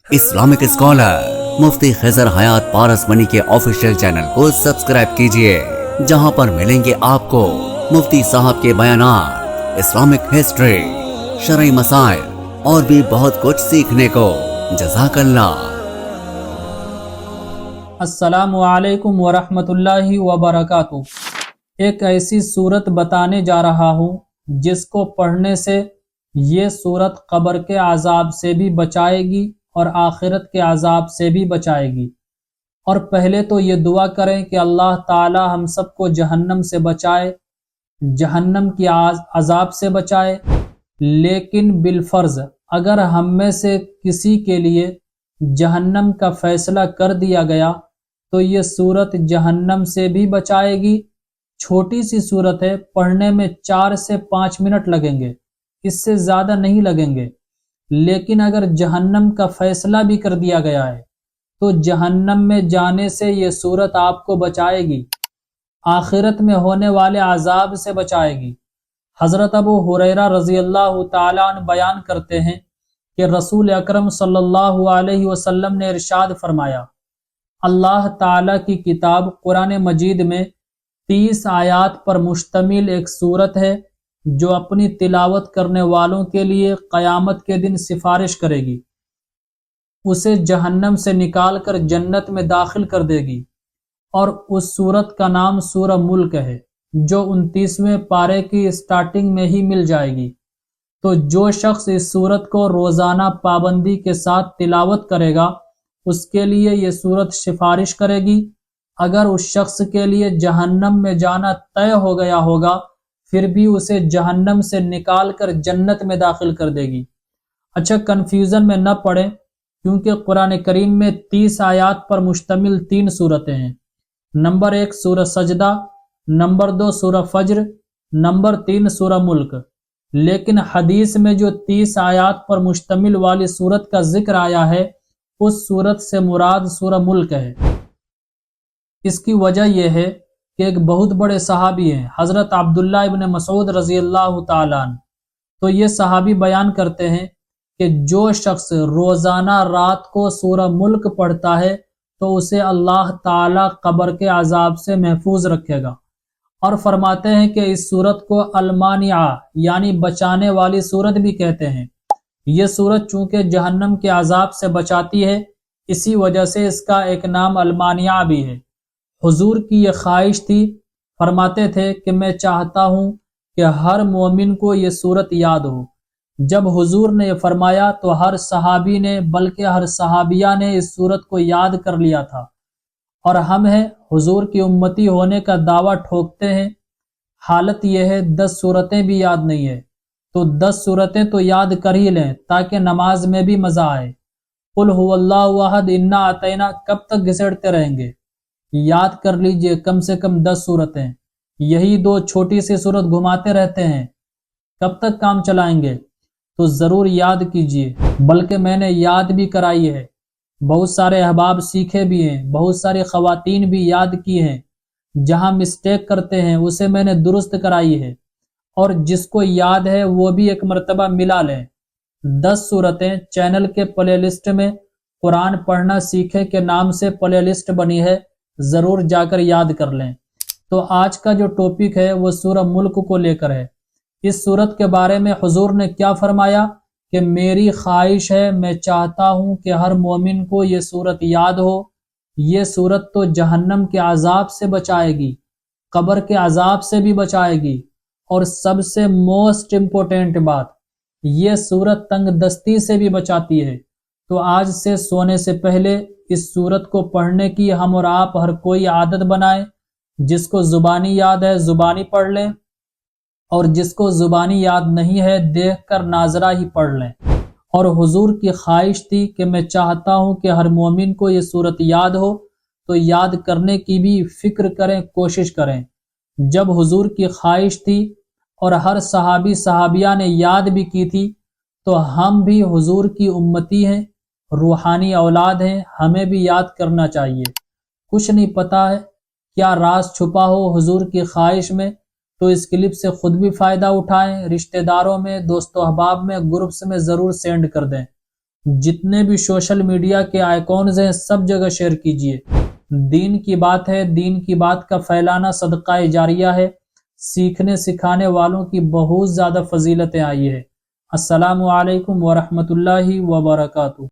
Islamic scholar मुफ्ती खिजर हयात पारस money के official channel को subscribe कीजिए, जहां पर मिलेंगे आपको मुफ्ती साहब के बयानात, इस्लामिक हिस्ट्री, शरई मसाइल और भी बहुत कुछ सीखने को। जज़ाकल्लाह। अस्सलामु अलैकुम वरहमतुल्लाहि वबरकातुह। एक ऐसी सूरत बताने जा रहा हूँ जिसको पढ़ने से ये सूरत कब्र के अजाब से भी बचाएगी और आखिरत के अजाब से भी बचाएगी। और पहले तो ये दुआ करें कि अल्लाह ताला हम सबको जहन्नम से बचाए, जहन्नम की अजाब से बचाए। लेकिन बिलफर्ज अगर हम में से किसी के लिए जहन्नम का फैसला कर दिया गया तो ये सूरत जहन्नम से भी बचाएगी। छोटी सी सूरत है, पढ़ने में 4 से 5 मिनट लगेंगे, इससे ज़्यादा नहीं लगेंगे। लेकिन अगर जहन्नम का फैसला भी कर दिया गया है तो जहन्नम में जाने से ये सूरत आपको बचाएगी, आखिरत में होने वाले अजाब से बचाएगी। हज़रत अबू हुरैरा रज़ी अल्लाह ताला अन्हु बयान करते हैं कि रसूल अकरम सल्लल्लाहु अलैहि वसल्लम ने इरशाद फरमाया, अल्लाह ताला की किताब कुरान मजीद में 30 आयात पर मुश्तमिल एक सूरत है जो अपनी तिलावत करने वालों के लिए क़यामत के दिन सिफारिश करेगी, उसे जहन्नम से निकाल कर जन्नत में दाखिल कर देगी। और उस सूरत का नाम सूरह मुल्क है, जो 29वें पारे की स्टार्टिंग में ही मिल जाएगी। तो जो शख्स इस सूरत को रोज़ाना पाबंदी के साथ तिलावत करेगा उसके लिए ये सूरत सिफारिश करेगी। अगर उस शख्स के लिए जहन्नम में जाना तय हो गया होगा फिर भी उसे जहन्नम से निकाल कर जन्नत में दाखिल कर देगी। अच्छा, कन्फ्यूज़न में न पड़े क्योंकि कुरान करीम में 30 आयात पर मुश्तमिल 3 सूरतें हैं। नंबर 1 सूरह सजदा, नंबर 2 सूरह फज्र, नंबर 3 सूरह मुल्क। लेकिन हदीस में जो 30 आयात पर मुश्तमिल वाली सूरत का जिक्र आया है उस सूरत से मुराद सूरह मुल्क है। इसकी वजह यह है कि एक बहुत बड़े सहाबी हैं, हज़रत अब्दुल्ला इब्न मसूद रज़ी अल्लाह ताला अन्हु। तो ये सहाबी बयान करते हैं कि जो शख्स रोज़ाना रात को सूरह मुल्क पढ़ता है तो उसे अल्लाह ताला कब्र के अजाब से महफूज रखेगा। और फरमाते हैं कि इस सूरत को अलमानिया यानी बचाने वाली सूरत भी कहते हैं। ये सूरत चूंकि जहन्नम के अजाब से बचाती है इसी वजह से इसका एक नाम अलमानिया भी है। हुजूर की ये ख्वाहिश थी, फरमाते थे कि मैं चाहता हूँ कि हर मोमिन को ये सूरत याद हो। जब हुजूर ने ये फरमाया तो हर सहाबी ने बल्कि हर सहाबिया ने इस सूरत को याद कर लिया था। और हम हैं हुजूर की उम्मती होने का दावा ठोकते हैं, हालत यह है 10 सूरतें भी याद नहीं है। तो 10 सूरतें तो याद कर ही लें ताकि नमाज में भी मजा आए। कुल हुवल्लाहु अहद, इन्ना अतैना कब तक घिसड़ते रहेंगे? याद कर लीजिए कम से कम 10 सूरतें। यही 2 छोटी सी सूरत घुमाते रहते हैं, कब तक काम चलाएंगे? तो जरूर याद कीजिए, बल्कि मैंने याद भी कराई है। बहुत सारे अहबाब सीखे भी हैं, बहुत सारी खवातीन भी याद की हैं। जहां मिस्टेक करते हैं उसे मैंने दुरुस्त कराई है। और जिसको याद है वो भी एक मर्तबा मिला लें। 10 सूरतें चैनल के प्ले लिस्ट में कुरान पढ़ना सीखे के नाम से प्ले लिस्ट बनी है, जरूर जाकर याद कर लें। तो आज का जो टॉपिक है वो सूरह मुल्क को लेकर है। इस सूरत के बारे में हुजूर ने क्या फरमाया कि मेरी ख्वाहिश है, मैं चाहता हूँ कि हर मोमिन को ये सूरत याद हो। ये सूरत तो जहन्नम के अजाब से बचाएगी, कब्र के अजाब से भी बचाएगी, और सबसे मोस्ट इम्पोर्टेंट बात, ये सूरत तंग दस्ती से भी बचाती है। तो आज से सोने से पहले इस सूरत को पढ़ने की हम और आप हर कोई आदत बनाए। जिसको जुबानी याद है जुबानी पढ़ लें, और जिसको जुबानी याद नहीं है देख कर नाजरा ही पढ़ लें। और हुजूर की ख्वाहिश थी कि मैं चाहता हूँ कि हर मोमिन को ये सूरत याद हो, तो याद करने की भी फिक्र करें, कोशिश करें। जब हुजूर की ख्वाहिश थी और हर सहाबी सहाबिया ने याद भी की थी, तो हम भी हुजूर की उम्मती हैं, रूहानी औलाद हैं, हमें भी याद करना चाहिए। कुछ नहीं पता है क्या राज छुपा हो हुजूर की ख्वाहिश में, तो इस क्लिप से खुद भी फ़ायदा उठाएं, रिश्तेदारों में, दोस्तों अहबाब में, ग्रुप्स में ज़रूर सेंड कर दें। جتنے بھی سوشل میڈیا کے آئیکونز ہیں سب جگہ شیئر کیجیے۔ دین کی بات ہے، دین کی بات کا پھیلانا صدقہ جاریہ ہے، سیکھنے سکھانے والوں کی بہت زیادہ فضیلتیں آئی ہے۔ السلام علیکم ورحمۃ اللہ وبرکاتہ۔